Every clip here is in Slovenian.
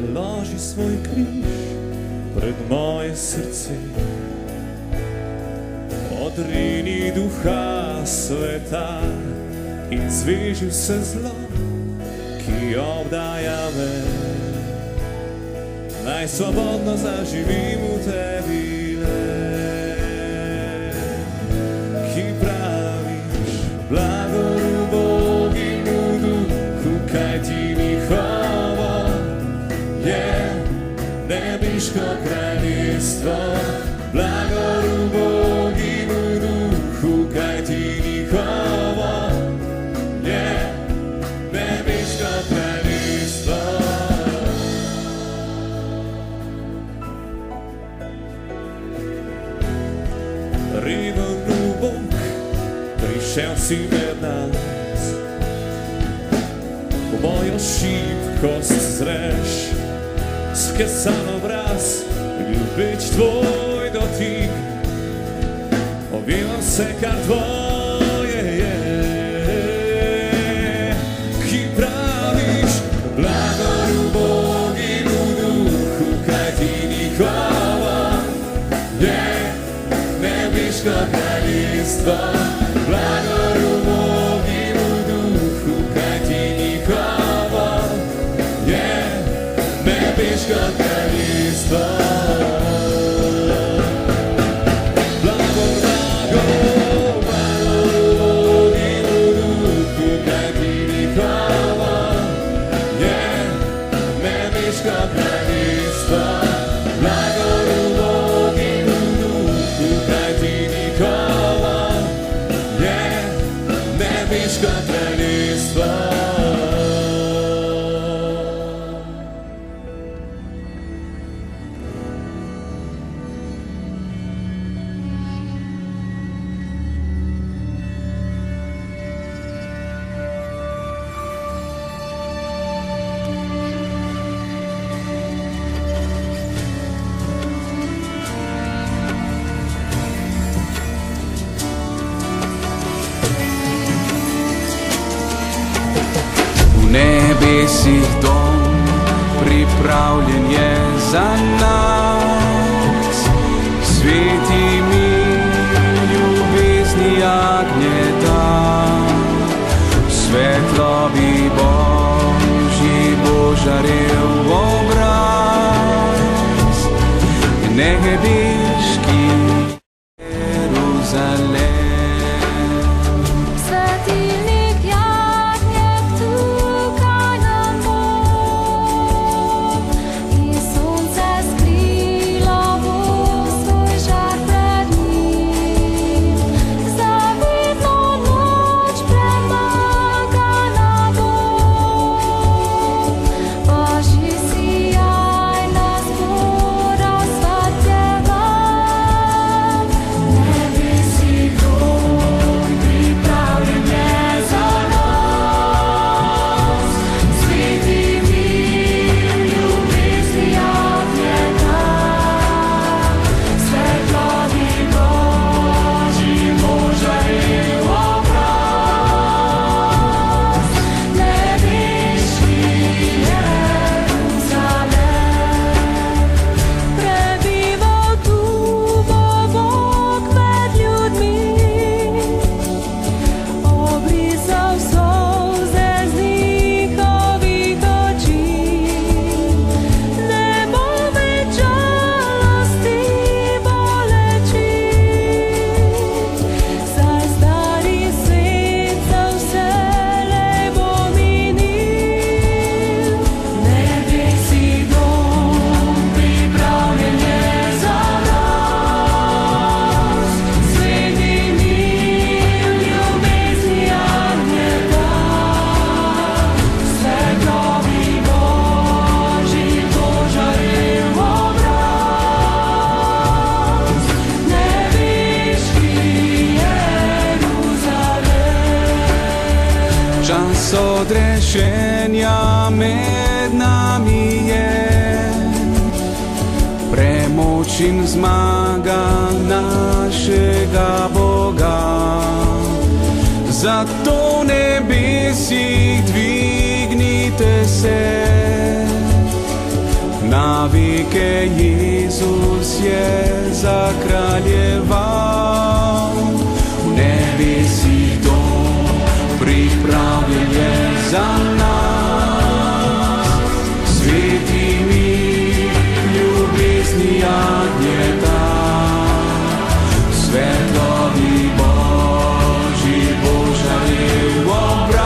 položi svoj križ pred moje srce. Odrini Duha Sveta in zveži vse zlo, ki obdaja me. Naj svobodno zaživim v tebi le, ki praviš blago Boginu Duhu, kajti njihovo je nebeško kraljestvo. Blago Boginu Duhu, kajti njihovo je nebeško kraljestvo. Reven Bog, prišel si med nas, v mojo šibkost zreš, skesan obraz, ljubeč tvoj dotik, ovijam vse, kar tvoje je, ki praviš blago Boginu Duhu, kajti njihovo je nebeško kraljestvo. Blago Boginu Duhu, kajti njihovo je nebeško kraljestvo. Blago Boginu Duhu, kajti njihovo je nebeško kraljestvo. Blago Boginu Duhu, kajti njihovo je nebeško kraljestvo. Nebesih dom pripravljen je za nas, sveti mir, ljubezni jagnje dan, svetlobi Božji božarev obraz, nebeški Jeruzalem. Odrešenja med nami je, premoč in zmaga našega Boga. Zato v nebesih dvignite se, Навіки Ісус є закралєвав, у небі свій дом приправлен є за нас. Святий мій, любезний ягнята, світловий Божий Божий образ,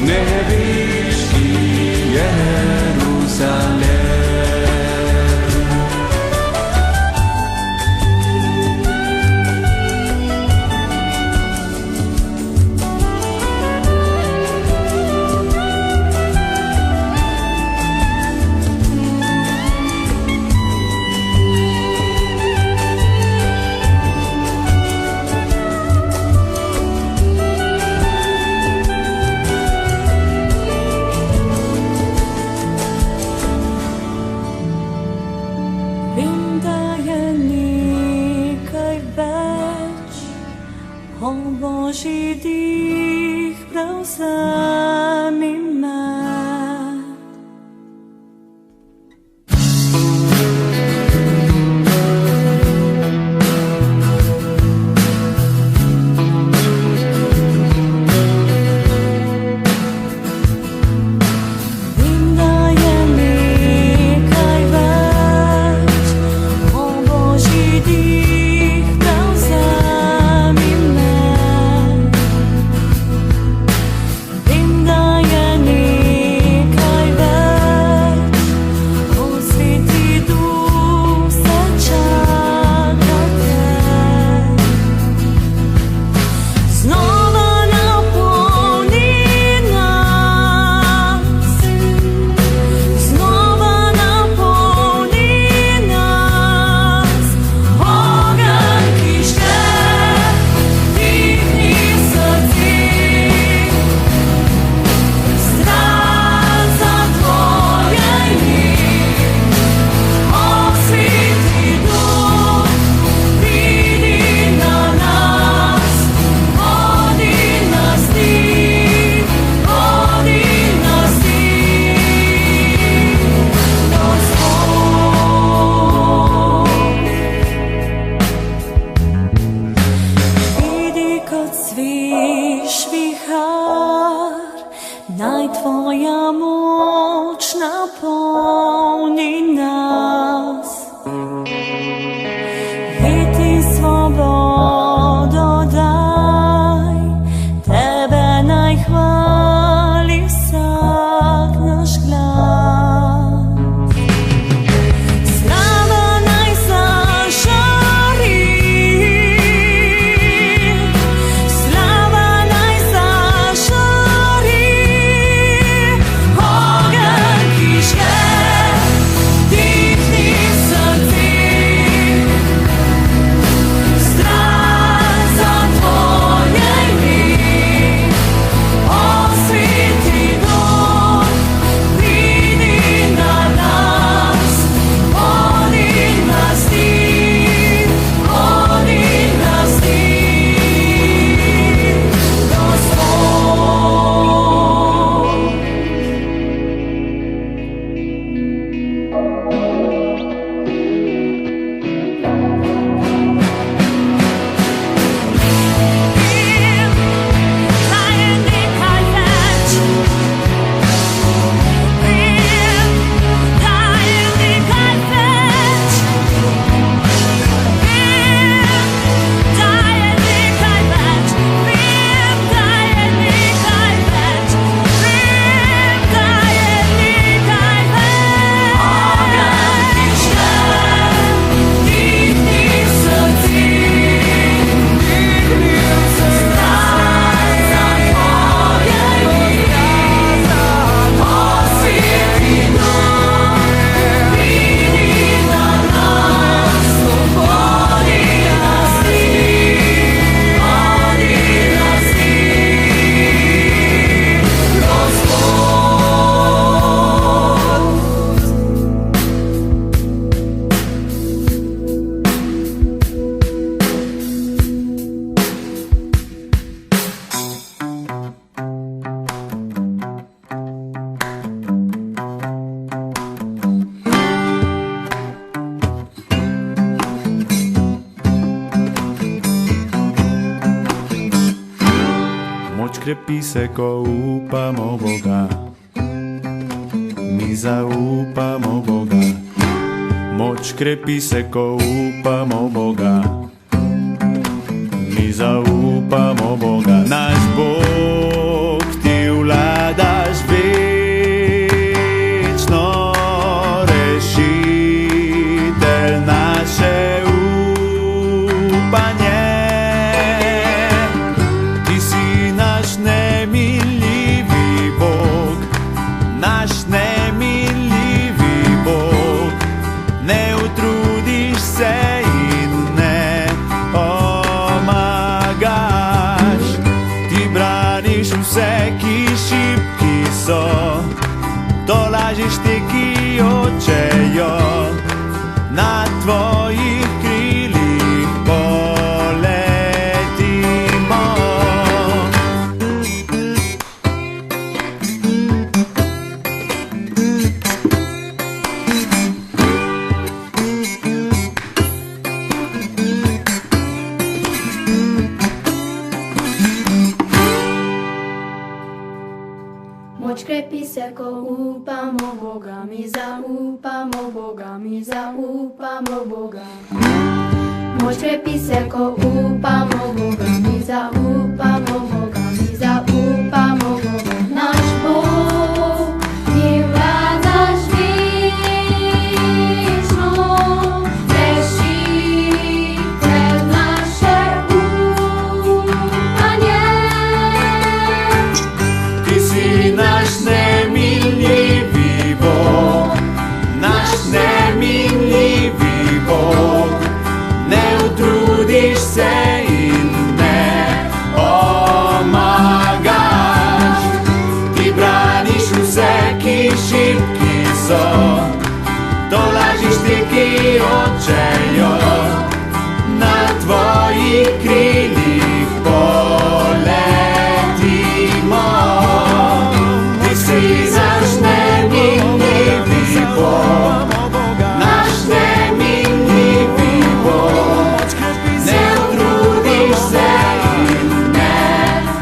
небесний Єрусалем. Він дає никой веч, о Божий дих превземи мене. Він дає никой веч, о Божий дих превземи мене. Він дає никой веч, о Святий Дух все чекає. Знова наповни нас, знова наповни нас, огонь кишке в їхній серці, страсть за Твоєї, о Святий Дух, прийди на нас, води нас ти, води нас ти, Господь. Іди кот свіж віхар, най Твоя моч наповни нас. Віти свободу дай, Тебе най хвали всяк наш глас. Слава най зажари, слава най зажари, огонь кишке в їхній krepi se, ko upamo Boga. Mi zaupamo Boga. Moč krepi se, ko upamo Boga. Mi zaupamo Boga. Naš Bog, ti vladaš večno, rešitelj naše upanje. Ti si naš nemiljivi Bog, naš nemiljivi Bog. Ne utrudiš se in ne pomagaš. Ti braniš vse, ki šibki so, tolažiš te, ki jočejo. Na tvojih krilih poletimo. Moč krepi se, ko upamo Boga, mi zaupamo Boga, mi zaupamo Boga. Moč krepi se, ko upamo Boga, mi zaupamo Boga, mi zaupamo Boga. Naš Bog, ti vladaš večno, rešitelj naše upanje. Ti si naš nemiljivi Bog, naš nemiljivi Bog. Ne utrudiš se in ne pomagaš. Ti braniš vse, ki šibki so, tolažiš te, ki jočejo. Na tvojih krilih poletimo. Ti si naš nemiljivi Bog, naš nemiljivi Bog. Ne utrudiš se in ne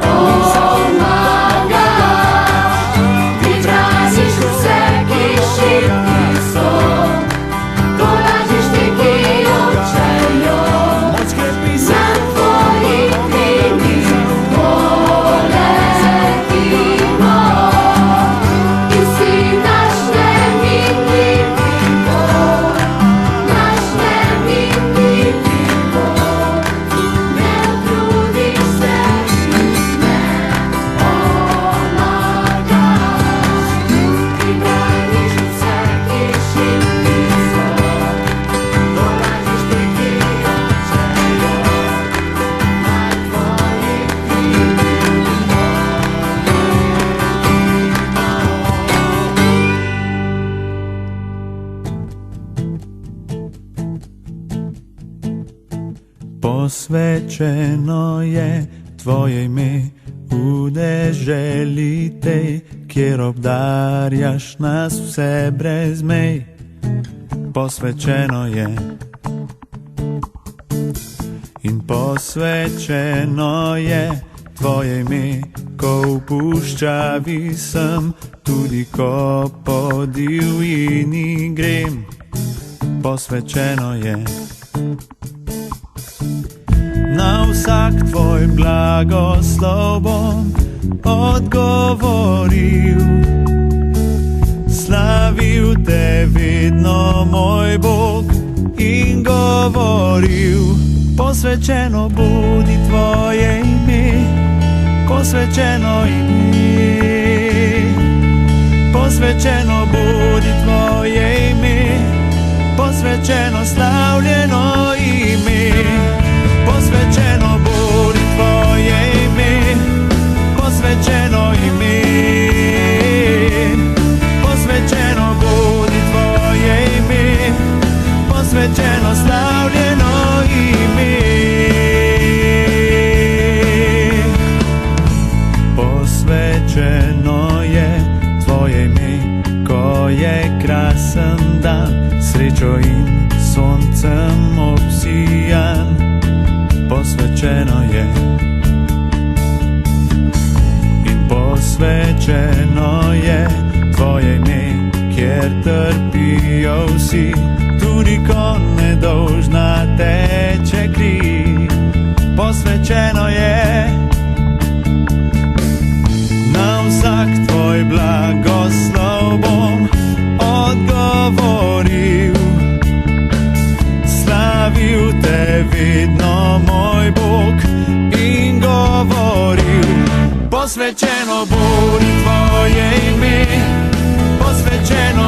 pomagaš. Ti braniš vse, ki šibki so, tolažiš te, ki jočejo. Na tvojih krilih poletimo. Ti si naš nemiljivi Bog, naš nemiljivi Bog. Ne utrudiš se in ne pomagaš. Ti braniš vse, ki šibki so, tolažiš te, ki jočejo. Na tvojih Posvečeno je tvoje ime v deželi tej, kjer obdarjaš nas vse brez mej. Posvečeno je in posvečeno je tvoje ime, ko v puščavi sem, tudi ko po divjini grem. Posvečeno je. Na vsak tvoj blagoslov bom odgovoril. Slavil te vedno, moj Bog, in govoril. Posvečeno bodi tvoje ime, posvečeno ime. Posvečeno bodi tvoje ime, posvečeno slavljeno ime. Posvečeno bodi tvoje ime, posvečeno ime. Posvečeno bodi tvoje ime, posvečeno slavljeno ime. Posvečeno je tvoje ime, ko je krasen dan, srečo in soncem posvečeno je tvoje ime, kjer trpijo vsi, tudi ko nedolžna teče kri. Posvečeno je na vsak tvoj blagoslov bom odgovoril, slavil te vidno moj Bog in govoril. Posvečeno bo tvoje ime, posvečeno